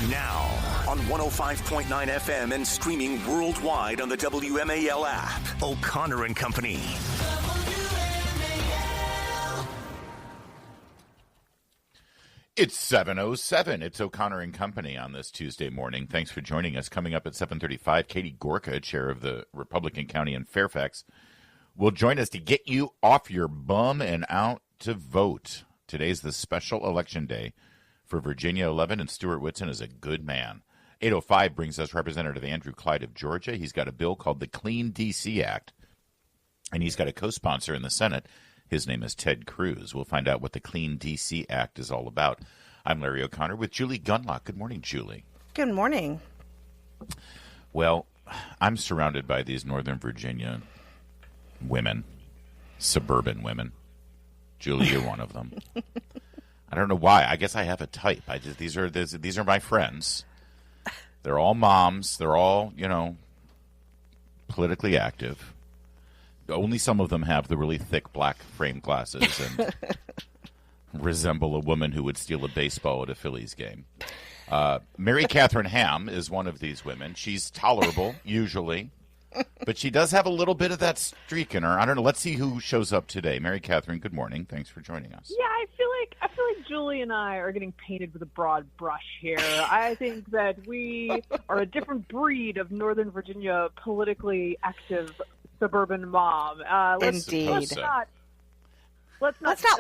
Now, on 105.9 FM and streaming worldwide on the WMAL app, O'Connor and Company. It's 7:07. It's O'Connor and Company on this Tuesday morning. Thanks for joining us. Coming up at 7:35, Katie Gorka, chair of the Republican County in Fairfax, will join us to get you off your bum and out to vote. Today's the special election day for Virginia 11, and Stuart Whitson is a good man. 8:05 brings us Representative Andrew Clyde of Georgia. He's got a bill called the Clean D.C. Act, and he's got a co-sponsor in the Senate. His name is Ted Cruz. We'll find out what the Clean D.C. Act is all about. I'm Larry O'Connor with Julie Gunlock. Good morning, Julie. Good morning. Well, I'm surrounded by these Northern Virginia women, suburban women. Julie, you're one of them. I don't know why. I guess I have a type. These are my friends. They're all moms. They're all, politically active. Only some of them have the really thick black frame glasses and resemble a woman who would steal a baseball at a Phillies game. Mary Katharine Ham is one of these women. She's tolerable, usually, but she does have a little bit of that streak in her. I don't know. Let's see who shows up today. Mary Katharine, good morning. Thanks for joining us. Yeah, I feel like Julie and I are getting painted with a broad brush here. I think that we are a different breed of Northern Virginia politically active suburban mom. Indeed. Let's not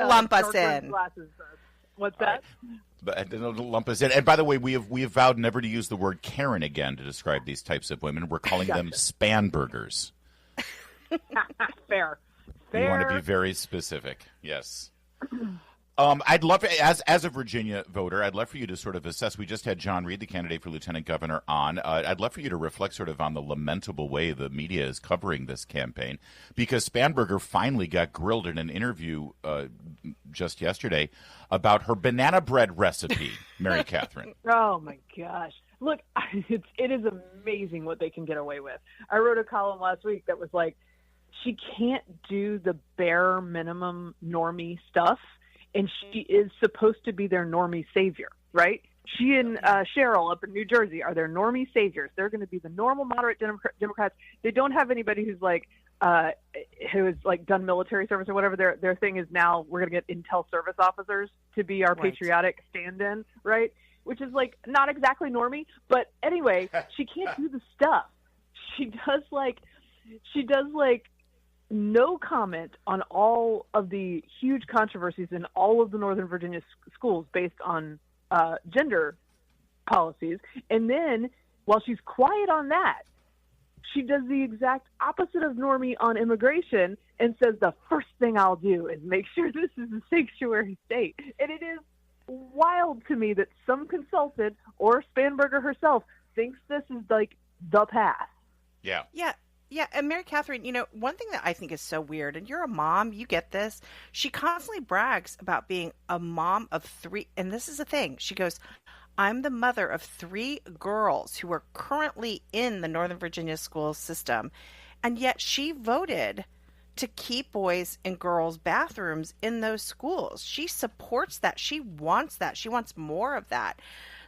lump us in. Glasses. What's that? Right. But don't lump us in. And by the way, we have vowed never to use the word Karen again to describe these types of women. We're calling them spanburgers. Fair. We want to be very specific. Yes. I'd love, as a Virginia voter, I'd love for you to sort of assess. We just had John Reed, the candidate for lieutenant governor, on. I'd love for you to reflect sort of on the lamentable way the media is covering this campaign, because Spanberger finally got grilled in an interview just yesterday about her banana bread recipe, Mary Katharine. Oh, my gosh. Look, it is amazing what they can get away with. I wrote a column last week that was like, she can't do the bare minimum normie stuff. And she is supposed to be their normie savior, right? She and Cheryl up in New Jersey are their normie saviors. They're going to be the normal, moderate Democrats. They don't have anybody who has done military service or whatever. Their thing is now we're going to get intel service officers to be our patriotic stand-in, right? Which is not exactly normie, but anyway, she can't do the stuff. She does no comment on all of the huge controversies in all of the Northern Virginia schools based on gender policies. And then while she's quiet on that, she does the exact opposite of normie on immigration and says the first thing I'll do is make sure this is a sanctuary state. And it is wild to me that some consultant or Spanberger herself thinks this is the path. Yeah. Yeah. Yeah, and Mary Katharine, one thing that I think is so weird, and you're a mom, you get this. She constantly brags about being a mom of 3, and this is the thing. She goes, I'm the mother of 3 girls who are currently in the Northern Virginia school system, and yet she voted to keep boys and girls bathrooms in those schools. She supports that. She wants that. She wants more of that.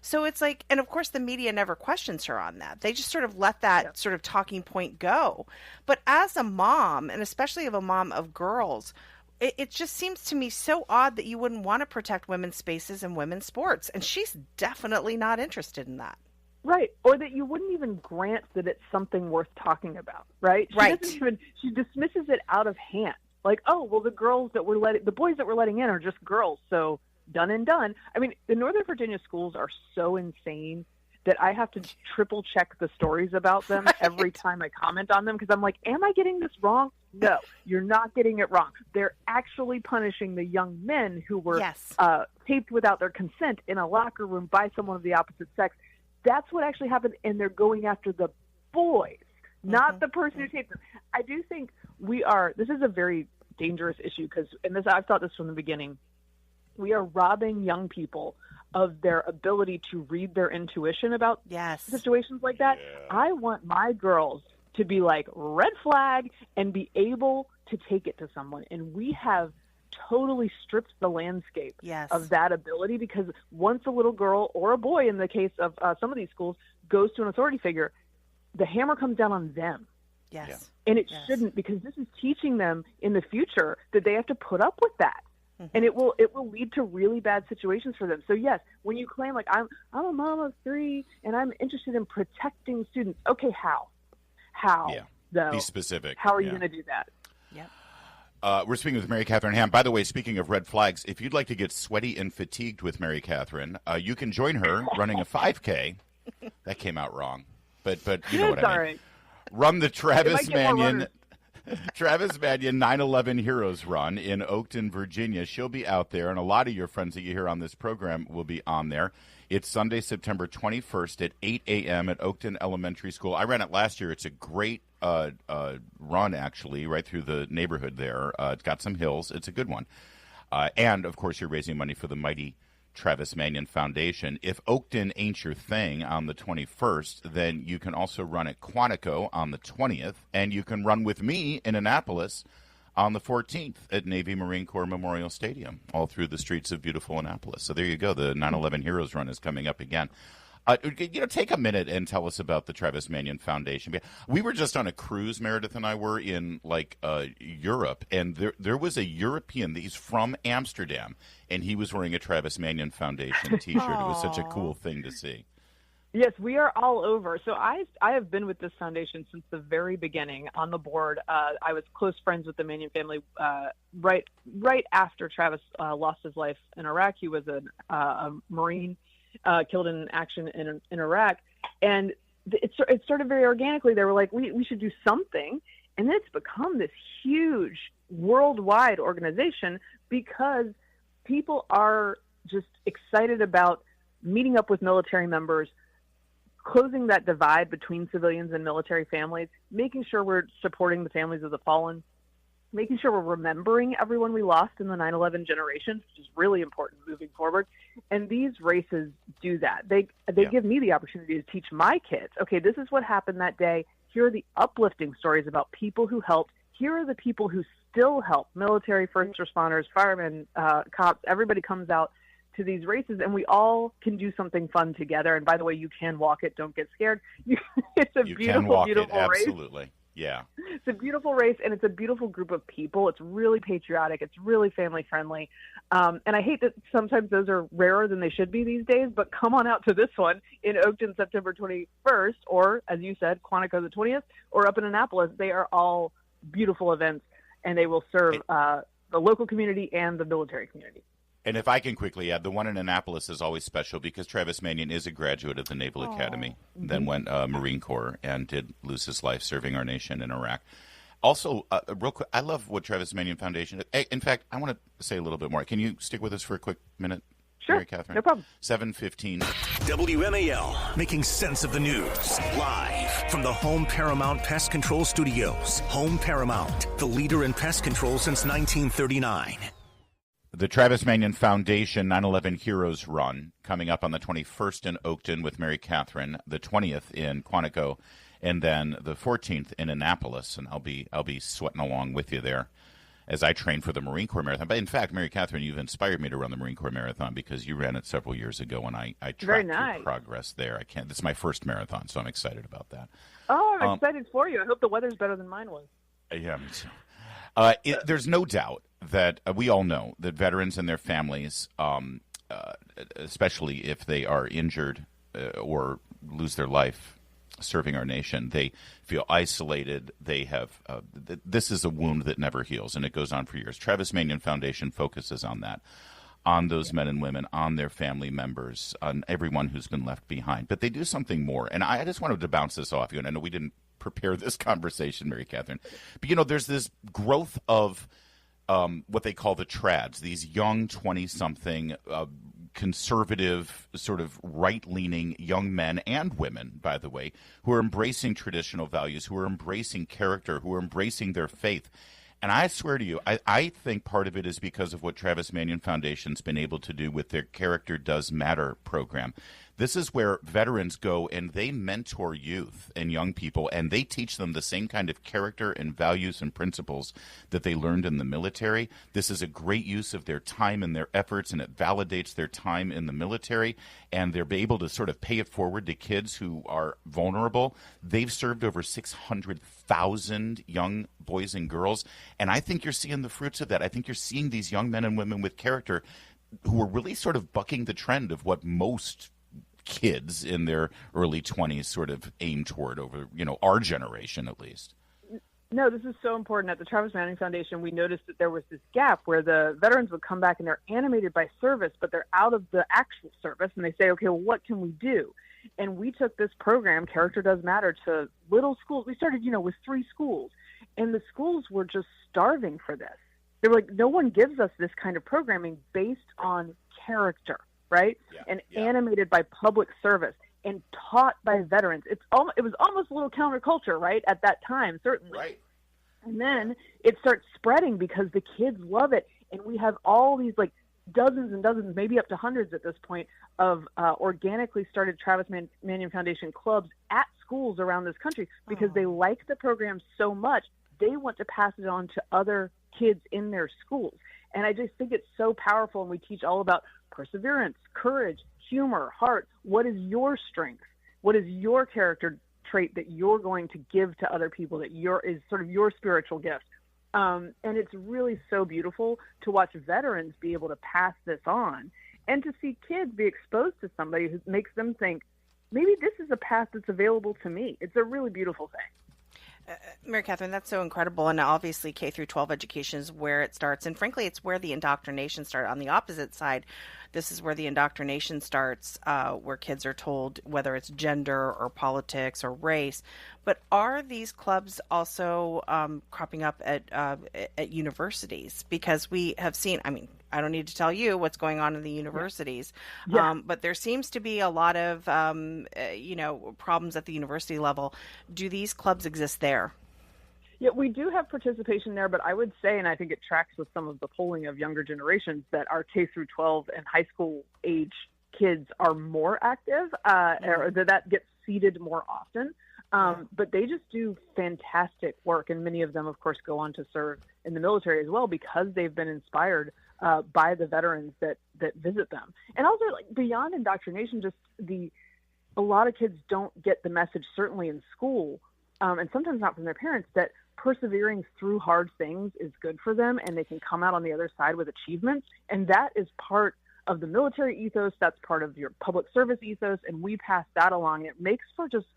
So it's and of course the media never questions her on that. They just sort of let that sort of talking point go. But as a mom, and especially of a mom of girls, it just seems to me so odd that you wouldn't want to protect women's spaces and women's sports. And she's definitely not interested in that. Right. Or that you wouldn't even grant that it's something worth talking about. Right. She dismisses it out of hand. The boys that we're letting in are just girls. So done and done. I mean, the Northern Virginia schools are so insane that I have to triple check the stories about them every time I comment on them, because I'm like, am I getting this wrong? No, you're not getting it wrong. They're actually punishing the young men who were taped without their consent in a locker room by someone of the opposite sex. That's what actually happened, and they're going after the boys, not the person who taped them. I do think this is a very dangerous issue, because, I've thought this from the beginning, we are robbing young people of their ability to read their intuition about situations like that. Yeah. I want my girls to be red flag and be able to take it to someone. And we have totally strips the landscape Yes. of that ability, because once a little girl or a boy, in the case of some of these schools, goes to an authority figure, the hammer comes down on them. Yes. Yeah. And it shouldn't, because this is teaching them in the future that they have to put up with that. And it will lead to really bad situations for them. So yes, when you claim like I'm a mom of 3 and I'm interested in protecting students, okay, how? Yeah. Though? Be specific. How are you going to do that? Yep. We're speaking with Mary Katharine Ham. By the way, speaking of red flags, if you'd like to get sweaty and fatigued with Mary Katharine, you can join her running a 5K. That came out wrong, but you know what I mean. Right. Run the Travis Manion 9/11 Heroes Run in Oakton, Virginia. She'll be out there, and a lot of your friends that you hear on this program will be on there. It's Sunday, September 21st at 8 a.m. at Oakton Elementary School. I ran it last year. It's a great run, actually, right through the neighborhood there. It's got some hills. It's a good one. And, of course, you're raising money for the mighty Travis Manion Foundation. If Oakton ain't your thing on the 21st, then you can also run at Quantico on the 20th, and you can run with me in Annapolis on the 14th at Navy Marine Corps Memorial Stadium, all through the streets of beautiful Annapolis. So there you go. The 9/11 Heroes Run is coming up again. Take a minute and tell us about the Travis Manion Foundation. We were just on a cruise, Meredith and I were, in Europe, and there was a European. He's from Amsterdam, and he was wearing a Travis Manion Foundation T-shirt. It was such a cool thing to see. Yes, we are all over. So I have been with this foundation since the very beginning on the board. I was close friends with the Manion family right after Travis lost his life in Iraq. He was a Marine. Killed in action in Iraq, and it started very organically. They were like, we should do something, and then it's become this huge worldwide organization because people are just excited about meeting up with military members, closing that divide between civilians and military families, making sure we're supporting the families of the fallen, making sure we're remembering everyone we lost in the 9/11 generation, which is really important moving forward. And these races do that. They give me the opportunity to teach my kids, okay, this is what happened that day. Here are the uplifting stories about people who helped. Here are the people who still help, military, first responders, firemen, cops. Everybody comes out to these races, and we all can do something fun together. And by the way, you can walk it. Don't get scared. It's a beautiful, beautiful race. Absolutely. Yeah. It's a beautiful race, and it's a beautiful group of people. It's really patriotic. It's really family-friendly. And I hate that sometimes those are rarer than they should be these days, but come on out to this one in Oakton, September 21st, or, as you said, Quantico the 20th, or up in Annapolis. They are all beautiful events, and they will serve the local community and the military community. And if I can quickly add, the one in Annapolis is always special because Travis Manion is a graduate of the Naval Academy, then went Marine Corps and did lose his life serving our nation in Iraq. Also, real quick, I love what Travis Manion Foundation. In fact, I want to say a little bit more. Can you stick with us for a quick minute? Sure, Mary Katharine? No problem. 7:15. WMAL, making sense of the news. Live from the Home Paramount Pest Control Studios. Home Paramount, the leader in pest control since 1939. The Travis Manion Foundation 9/11 Heroes Run coming up on the 21st in Oakton with Mary Katharine, the 20th in Quantico, and then the 14th in Annapolis. And I'll be sweating along with you there as I train for the Marine Corps Marathon. But in fact, Mary Katharine, you've inspired me to run the Marine Corps Marathon because you ran it several years ago, and I tracked your progress there. This is my first marathon, so I'm excited about that. Oh, I'm excited for you. I hope the weather's better than mine was. Yeah, me too. There's no doubt that we all know that veterans and their families, especially if they are injured or lose their life serving our nation, they feel isolated. They have this is a wound that never heals, and it goes on for years. Travis Manion Foundation focuses on that, on those men and women, on their family members, on everyone who's been left behind. But they do something more, and I just wanted to bounce this off you, and I know we didn't prepare this conversation, Mary Katharine, but there's this growth of what they call the trads, these young 20-something conservative, sort of right-leaning young men and women, by the way, who are embracing traditional values, who are embracing character, who are embracing their faith. And I swear to you, I think part of it is because of what Travis Manion Foundation's been able to do with their Character Does Matter program. This is where veterans go and they mentor youth and young people, and they teach them the same kind of character and values and principles that they learned in the military. This is a great use of their time and their efforts, and it validates their time in the military, and they're able to sort of pay it forward to kids who are vulnerable. They've served over 600,000 young boys and girls, and I think you're seeing the fruits of that. I think you're seeing these young men and women with character who are really sort of bucking the trend of what most kids in their early 20s sort of aim toward over, our generation at least. No, this is so important. At the Travis Manion Foundation, we noticed that there was this gap where the veterans would come back and they're animated by service, but they're out of the actual service, and they say, okay, well, what can we do? And we took this program, Character Does Matter, to little schools. We started, with 3 schools, and the schools were just starving for this. They were like, no one gives us this kind of programming based on character, right? Animated by public service and taught by veterans. It was almost a little counterculture, right, at that time, certainly. Right. And then it starts spreading because the kids love it. And we have all these, dozens and dozens, maybe up to hundreds at this point, of organically started Travis Manion Foundation clubs at schools around this country because they like the program so much, they want to pass it on to other kids in their schools. And I just think it's so powerful, and we teach all about perseverance, courage, humor, heart. What is your strength? What is your character trait that you're going to give to other people that is sort of your spiritual gift? And it's really so beautiful to watch veterans be able to pass this on and to see kids be exposed to somebody who makes them think, maybe this is a path that's available to me. It's a really beautiful thing. Mary Katharine, that's so incredible. And obviously K through 12 education is where it starts. And frankly, it's where the indoctrination starts. On the opposite side, this is where the indoctrination starts, where kids are told whether it's gender or politics or race. But are these clubs also cropping up at universities? Because we have seen, I don't need to tell you what's going on in the universities, but there seems to be a lot of, problems at the university level. Do these clubs exist there? Yeah, we do have participation there, but I would say, and I think it tracks with some of the polling of younger generations, that our K through 12 and high school age kids are more active, or that gets seated more often. But they just do fantastic work, and many of them, of course, go on to serve in the military as well because they've been inspired by the veterans that visit them. And also, beyond indoctrination, just a lot of kids don't get the message, certainly in school, and sometimes not from their parents, that persevering through hard things is good for them, and they can come out on the other side with achievements. And that is part of the military ethos. That's part of your public service ethos, and we pass that along. It makes for just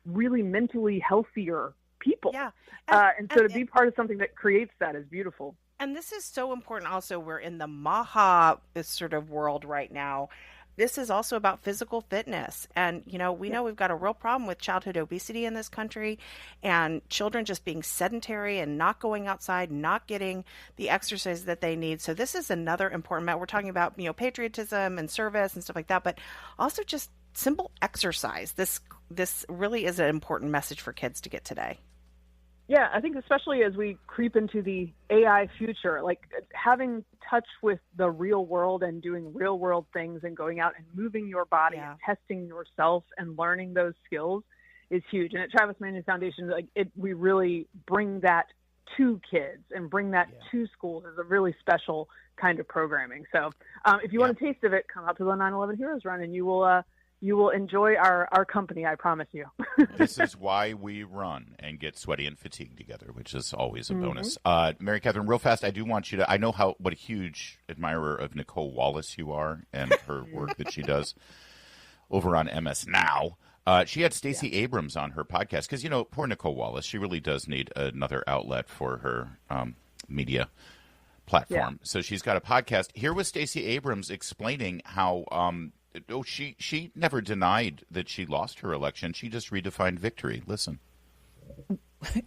really mentally healthier people. Yeah. And so to be part of something that creates that is beautiful. And this is so important also. We're in the MAHA sort of world right now. This is also about physical fitness. And, we know we've got a real problem with childhood obesity in this country and children just being sedentary and not going outside, not getting the exercise that they need. So this is another important matter. We're talking about, patriotism and service and stuff like that, but also just simple exercise. This really is an important message for kids to get today. Yeah, I think especially as we creep into the AI future, having touch with the real world and doing real world things and going out and moving your body and testing yourself and learning those skills is huge. And at Travis Manion Foundation, we really bring that to kids and bring that to schools as a really special kind of programming. So if you want a taste of it, come out to the 9/11 Heroes Run and you will enjoy our company, I promise you. This is why we run and get sweaty and fatigued together, which is always a bonus. Mary Katharine, real fast, I do want you to, I know what a huge admirer of Nicole Wallace you are and her work that she does over on MS Now. She had Stacey Abrams on her podcast because, poor Nicole Wallace, she really does need another outlet for her media platform. So she's got a podcast. Here was Stacey Abrams explaining how she never denied that she lost her election. She just redefined victory. Listen.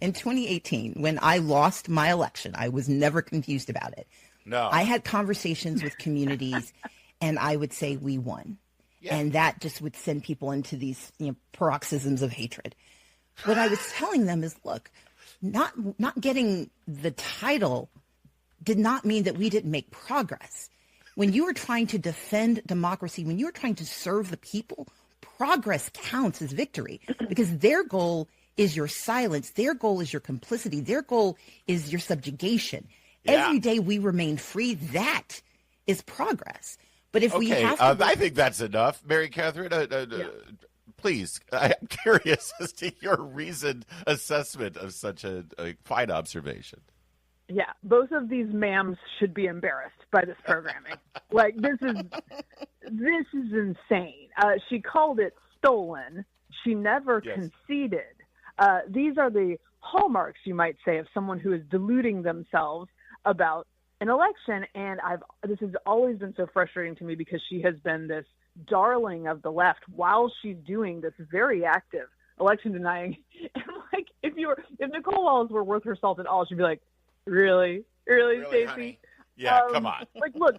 In 2018, when I lost my election, I was never confused about it. No. I had conversations with communities, and I would say we won. Yeah. And that just would send people into these paroxysms of hatred. What I was telling them is, look, not getting the title did not mean that we didn't make progress. When you are trying to defend democracy, when you are trying to serve the people, progress counts as victory because their goal is your silence. Their goal is your complicity. Their goal is your subjugation. Yeah. Every day we remain free, that is progress. But if we have to... I think that's enough. Mary Katharine, please, I'm curious as to your reasoned assessment of such a fine observation. Yeah, both of these ma'ams should be embarrassed by this programming. Like, this is insane. She called it stolen. She never conceded. These are the hallmarks, you might say, of someone who is deluding themselves about an election. And this has always been so frustrating to me because she has been this darling of the left while she's doing this very active election denying. And like, if Nicole Wallace were worth her salt at all, she'd be like, Really, Stacey? Yeah, come on. Look,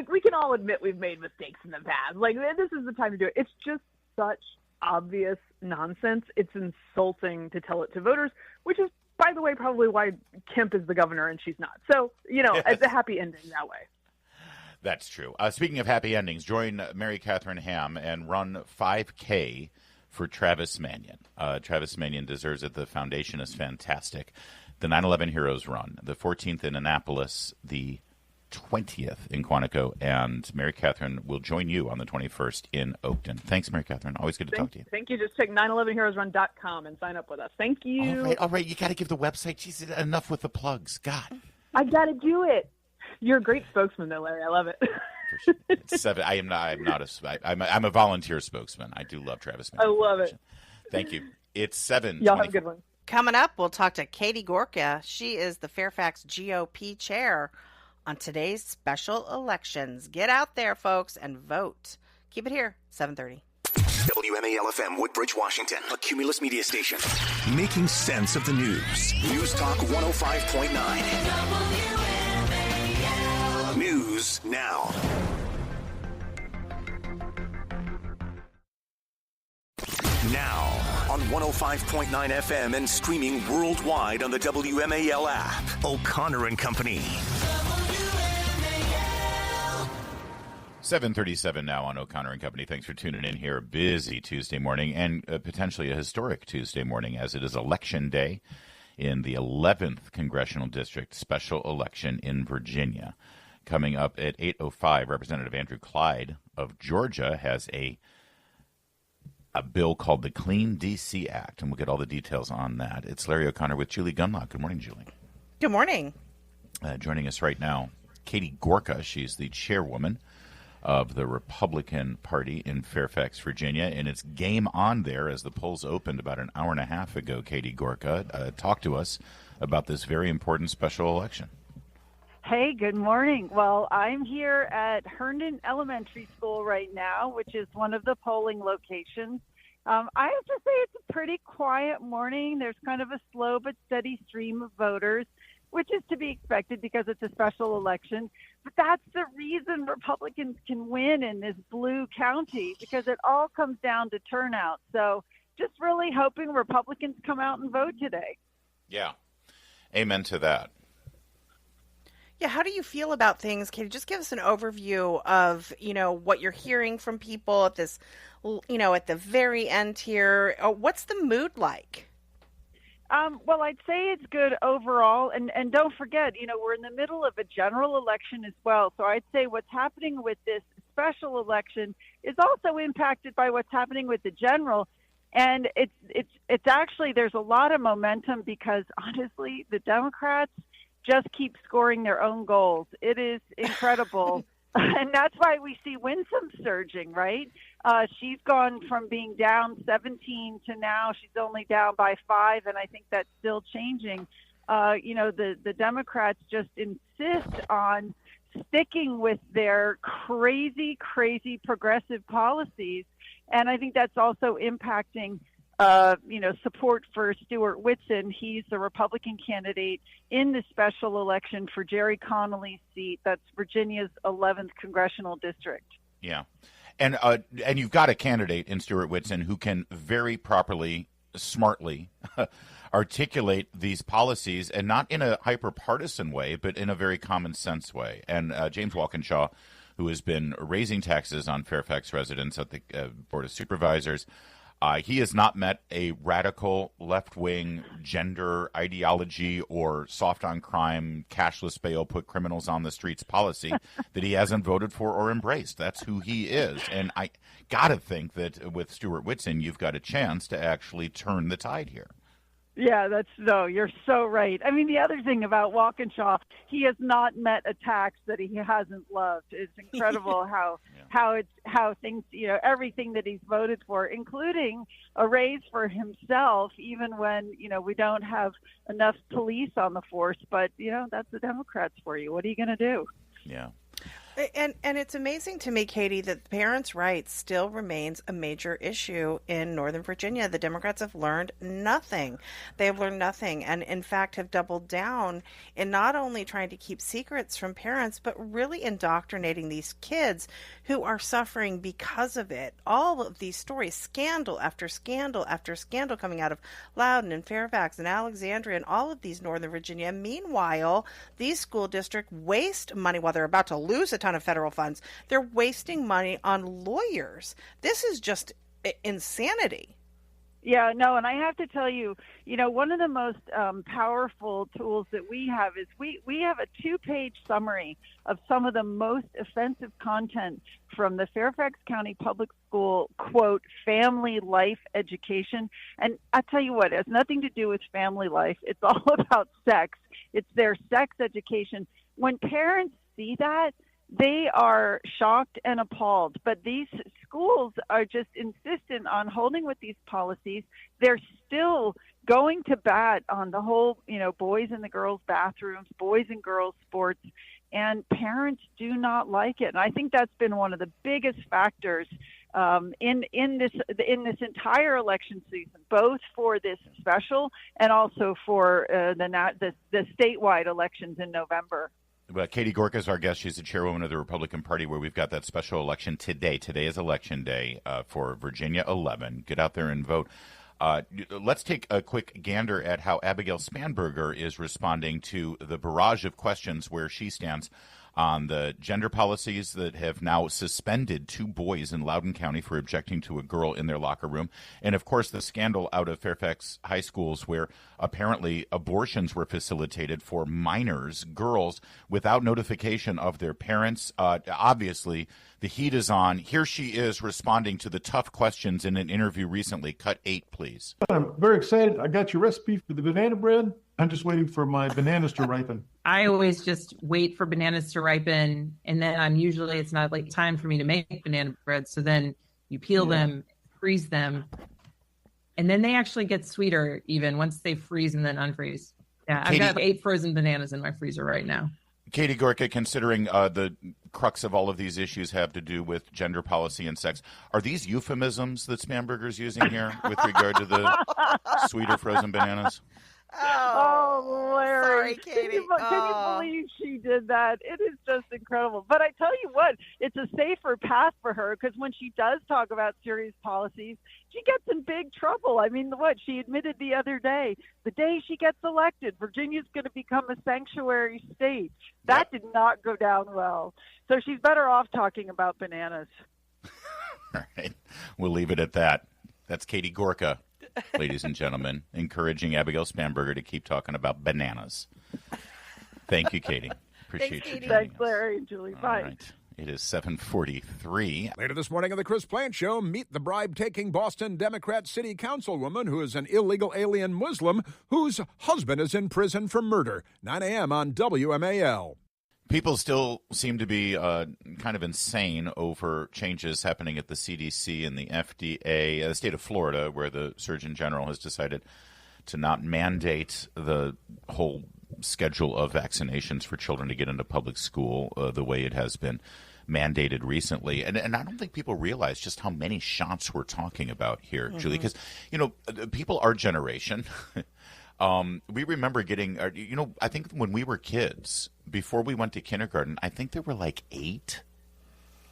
we can all admit we've made mistakes in the past. Like, this is the time to do it. It's just such obvious nonsense. It's insulting to tell it to voters, which is, by the way, probably why Kemp is the governor and she's not. So, it's a happy ending that way. That's true. Speaking of happy endings, join Mary Katharine Ham and run 5K for Travis Manion. Travis Manion deserves it. The foundation is fantastic. The 9/11 Heroes Run, the 14th in Annapolis, the 20th in Quantico, and Mary Katharine will join you on the 21st in Oakton. Thanks, Mary Katharine. Always good to talk to you. Thank you. Just check 911heroesrun.com and sign up with us. Thank you. All right. You got to give the website. Jeez, enough with the plugs. God. I got to do it. You're a great spokesman, though, Larry. I love it. It's 7. I'm a volunteer spokesman. I do love Travis Manion. I love it. Thank you. It's 7. Y'all have a good one. Coming up, we'll talk to Katie Gorka. She is the Fairfax GOP chair on today's special elections. Get out there, folks, and vote. Keep it here, 7:30. WMAL-FM, Woodbridge, Washington, a Cumulus media station. Making sense of the news. News Talk 105.9. News now. Now on 105.9 FM and streaming worldwide on the WMAL app. O'Connor and Company. 7:37 now on O'Connor and Company. Thanks for tuning in here. Busy Tuesday morning and potentially a historic Tuesday morning as it is Election Day in the 11th Congressional District special election in Virginia. Coming up at 8:05, Representative Andrew Clyde of Georgia has a bill called the Clean D.C. Act, and we'll get all the details on that. It's Larry O'Connor with Julie Gunlock. Good morning, Julie. Good morning. Joining us right now, Katie Gorka. She's the chairwoman of the Republican Party in Fairfax, Virginia, and it's game on there as the polls opened about an hour and a half ago. Katie Gorka, talk to us about this very important special election. Hey, good morning. Well, I'm here at Herndon Elementary School right now, which is one of the polling locations. I have to say it's a pretty quiet morning. There's kind of a slow but steady stream of voters, which is to be expected because it's a special election. But that's the reason Republicans can win in this blue county, because it all comes down to turnout. So just really hoping Republicans come out and vote today. Yeah. Amen to that. Yeah, how do you feel about things? Can you just give us an overview of, what you're hearing from people at this, at the very end here? What's the mood like? Well, I'd say it's good overall. And don't forget, we're in the middle of a general election as well. So I'd say what's happening with this special election is also impacted by what's happening with the general. And it's actually, there's a lot of momentum because honestly, the Democrats just keep scoring their own goals. It is incredible. And that's why we see Winsome surging, right? She's gone from being down 17 to now she's only down by 5, and I think that's still changing. The Democrats just insist on sticking with their crazy progressive policies, and I think that's also impacting support for Stuart Whitson. He's the Republican candidate in the special election for Jerry Connolly's seat. That's Virginia's 11th congressional district. Yeah. And you've got a candidate in Stuart Whitson who can very properly, smartly articulate these policies, and not in a hyper-partisan way, but in a very common sense way. And James Walkinshaw, who has been raising taxes on Fairfax residents at the Board of Supervisors. He has not met a radical left-wing gender ideology or soft-on-crime, cashless bail, put criminals on the streets policy that he hasn't voted for or embraced. That's who he is. And I got to think that with Stuart Whitson, you've got a chance to actually turn the tide here. Yeah, you're so right. I mean, the other thing about Walkinshaw, he has not met a tax that he hasn't loved. It's incredible how things, everything that he's voted for, including a raise for himself, even when, we don't have enough police on the force. But, that's the Democrats for you. What are you going to do? Yeah. And it's amazing to me, Katie, that parents' rights still remains a major issue in Northern Virginia. The Democrats have learned nothing. They have learned nothing, and in fact have doubled down in not only trying to keep secrets from parents, but really indoctrinating these kids who are suffering because of it. All of these stories, scandal after scandal after scandal, coming out of Loudoun and Fairfax and Alexandria and all of these Northern Virginia. Meanwhile, these school districts waste money while they're about to lose a ton of federal funds. They're wasting money on lawyers. This is just insanity. Yeah, no, and I have to tell you, one of the most powerful tools that we have is we have a 2-page summary of some of the most offensive content from the Fairfax County Public School, quote, family life education. And I tell you what, it has nothing to do with family life. It's all about sex. It's their sex education. When parents see that, they are shocked and appalled, but these schools are just insistent on holding with these policies. They're still going to bat on the whole, boys in the girls' bathrooms, boys and girls' sports, and parents do not like it. And I think that's been one of the biggest factors in this entire election season, both for this special and also for the statewide elections in November. Well, Katie Gorka is our guest. She's the chairwoman of the Republican Party, where we've got that special election today. Today is election day for Virginia 11. Get out there and vote. Let's take a quick gander at how Abigail Spanberger is responding to the barrage of questions where she stands on the gender policies that have now suspended 2 boys in Loudoun County for objecting to a girl in their locker room. And, of course, the scandal out of Fairfax high schools where apparently abortions were facilitated for minors, girls, without notification of their parents. Obviously, the heat is on. Here she is responding to the tough questions in an interview recently. Cut 8, please. I'm very excited. I got your recipe for the banana bread. I'm just waiting for my bananas to ripen. I always just wait for bananas to ripen, and then it's not like time for me to make banana bread. So then you peel them, freeze them, and then they actually get sweeter even once they freeze and then unfreeze. Yeah, Katie, I've got 8 frozen bananas in my freezer right now. Katie Gorka, considering the crux of all of these issues have to do with gender policy and sex, are these euphemisms that Spanberger's using here with regard to the sweeter frozen bananas? Oh, Larry. Sorry, Katie. Can you believe she did that? It is just incredible. But I tell you what, it's a safer path for her because when she does talk about serious policies, she gets in big trouble. I mean, she admitted the other day, the day she gets elected, Virginia's going to become a sanctuary state. That did not go down well. So she's better off talking about bananas. All right. We'll leave it at that. That's Katie Gorka, ladies and gentlemen, encouraging Abigail Spanberger to keep talking about bananas. Thank you, Katie. Appreciate you. Thanks, Larry and Julie. Bye. All right. It is 7:43. Later this morning on the Chris Plant Show, meet the bribe-taking Boston Democrat city councilwoman who is an illegal alien Muslim whose husband is in prison for murder. 9 a.m. on WMAL. People still seem to be kind of insane over changes happening at the CDC and the FDA, the state of Florida, where the Surgeon General has decided to not mandate the whole schedule of vaccinations for children to get into public school the way it has been mandated recently. And I don't think people realize just how many shots we're talking about here, Julie, because, people our generation, we remember getting, I think when we were kids, before we went to kindergarten, I think there were like 8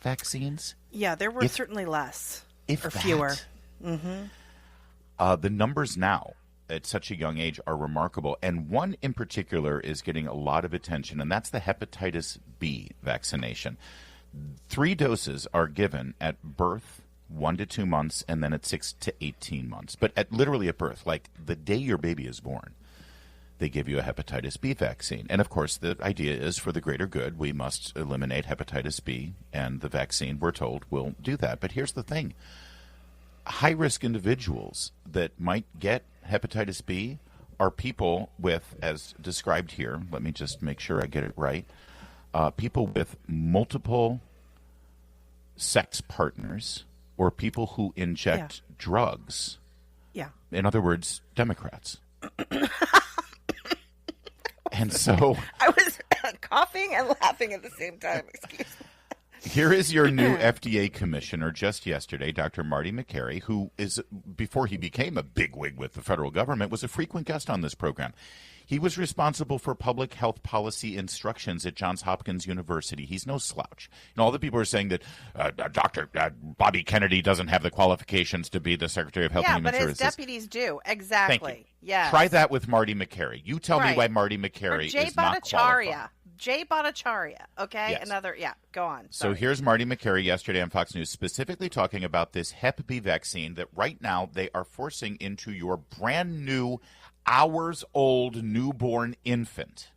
vaccines. Yeah, there were certainly less or fewer. Mm-hmm. The numbers now at such a young age are remarkable. And one in particular is getting a lot of attention, and that's the hepatitis B vaccination. 3 doses are given at birth, 1 to 2 months, and then at 6 to 18 months. But literally at birth, like the day your baby is born, they give you a hepatitis B vaccine. And of course, the idea is for the greater good, we must eliminate hepatitis B, and the vaccine, we're told, will do that. But here's the thing. High-risk individuals that might get hepatitis B are people with, as described here, let me just make sure I get it right, people with multiple sex partners or people who inject drugs. Yeah. In other words, Democrats. And so I was coughing and laughing at the same time. Excuse me. Here is your new FDA commissioner just yesterday, Dr. Marty Makary, who is, before he became a bigwig with the federal government, was a frequent guest on this program. He was responsible for public health policy instructions at Johns Hopkins University. He's no slouch. All the people are saying that Dr. Bobby Kennedy doesn't have the qualifications to be the Secretary of Health and Human Services. Yeah, but his deputies do. Exactly. Thank you. Yes. Try that with Marty Makary. You tell me why Marty Makary is not qualified. Jay Bhattacharya, okay? Yes. Go on. Sorry. So here's Marty Makary yesterday on Fox News specifically talking about this Hep B vaccine that right now they are forcing into your brand new hours-old newborn infant.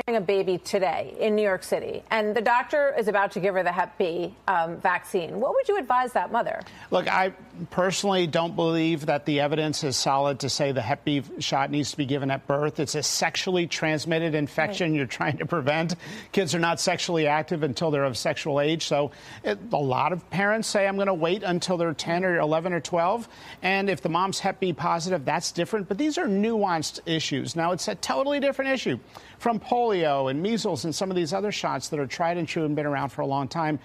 A baby today in New York City, and the doctor is about to give her the Hep B vaccine. What would you advise that mother? Look, I personally don't believe that the evidence is solid to say the Hep B shot needs to be given at birth. It's a sexually transmitted infection you're trying to prevent. Kids are not sexually active until they're of sexual age. So a lot of parents say, I'm going to wait until they're 10 or 11 or 12. And if the mom's Hep B positive, that's different. But these are nuanced issues. Now, it's a totally different issue from polio and measles and some of these other shots that are tried and true and been around for a long time.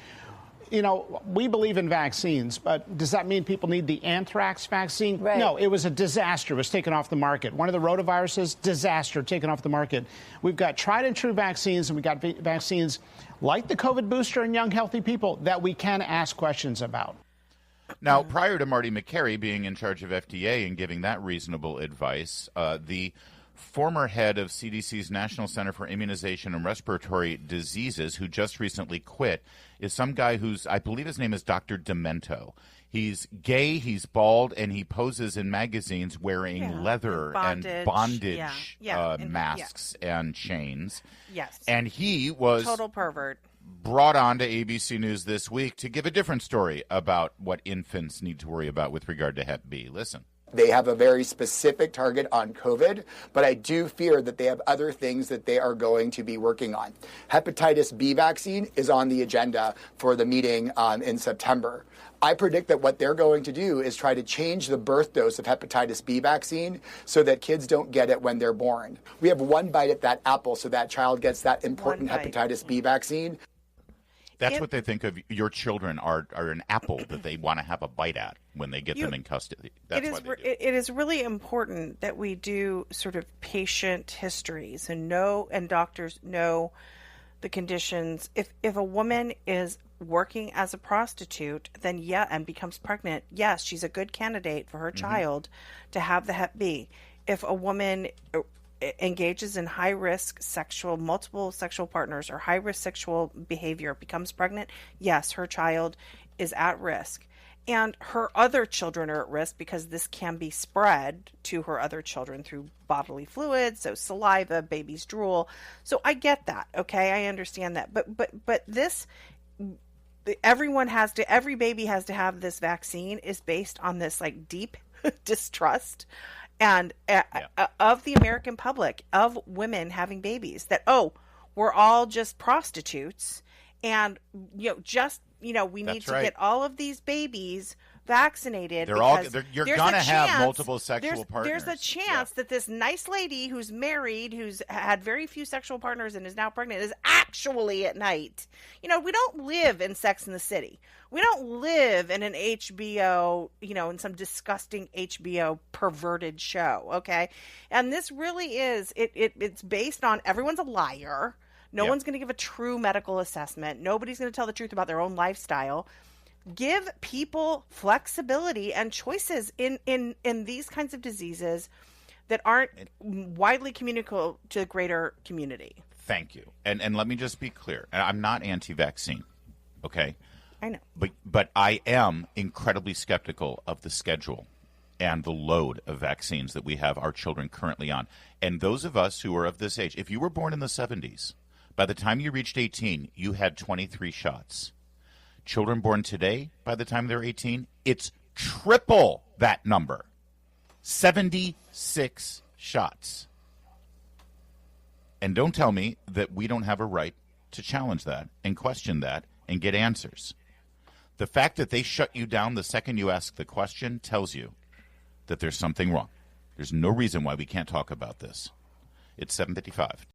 You know, we believe in vaccines, but does that mean people need the anthrax vaccine? Right. No, it was a disaster. It was taken off the market. One of the rotaviruses, disaster, taken off the market. We've got tried and true vaccines, and we've got vaccines like the COVID booster in young, healthy people that we can ask questions about. Now, prior to Marty Makary being in charge of FDA and giving that reasonable advice, the former head of CDC's National Center for Immunization and Respiratory Diseases, who just recently quit, is some guy who's, I believe his name is Dr. Demento. He's gay, he's bald, and he poses in magazines wearing leather and bondage masks and chains. Yes. And he was total pervert. Brought on to ABC News this week to give a different story about what infants need to worry about with regard to Hep B. Listen. They have a very specific target on COVID, but I do fear that they have other things that they are going to be working on. Hepatitis B vaccine is on the agenda for the meeting in September. I predict that what they're going to do is try to change the birth dose of hepatitis B vaccine so that kids don't get it when they're born. We have one bite at that apple so that child gets that important hepatitis B vaccine. That's what they think of your children are an apple that they want to have a bite at when they get them in custody. That's why they do. It is really important that we do sort of patient histories and doctors know the conditions. If a woman is working as a prostitute, then and becomes pregnant, yes, she's a good candidate for her child to have the Hep B. If a woman engages in high-risk multiple sexual partners or high-risk sexual behavior, becomes pregnant, yes, her child is at risk. And her other children are at risk because this can be spread to her other children through bodily fluids, so saliva, baby's drool. So I get that, okay? I understand that. But this, every baby has to have this vaccine is based on this like deep distrust and of the American public, of women having babies, that, we're all just prostitutes. And, we need to get all of these babies vaccinated. You're going to have multiple sexual partners. There's a chance that this nice lady who's married, who's had very few sexual partners and is now pregnant, is actually at night. We don't live in Sex and the City. We don't live in an HBO, in some disgusting HBO perverted show, okay? And this really is, it's based on everyone's a liar. No one's going to give a true medical assessment. Nobody's going to tell the truth about their own lifestyle. Give people flexibility and choices in these kinds of diseases that aren't widely communicable to the greater community. Thank you. And let me just be clear. I'm not anti-vaccine. Okay? I know. But I am incredibly skeptical of the schedule and the load of vaccines that we have our children currently on. And those of us who are of this age, if you were born in the 70s, by the time you reached 18, you had 23 shots. Children born today, by the time they're 18, it's triple that number. 76 shots. And don't tell me that we don't have a right to challenge that and question that and get answers. The fact that they shut you down the second you ask the question tells you that there's something wrong. There's no reason why we can't talk about this. It's 7:55.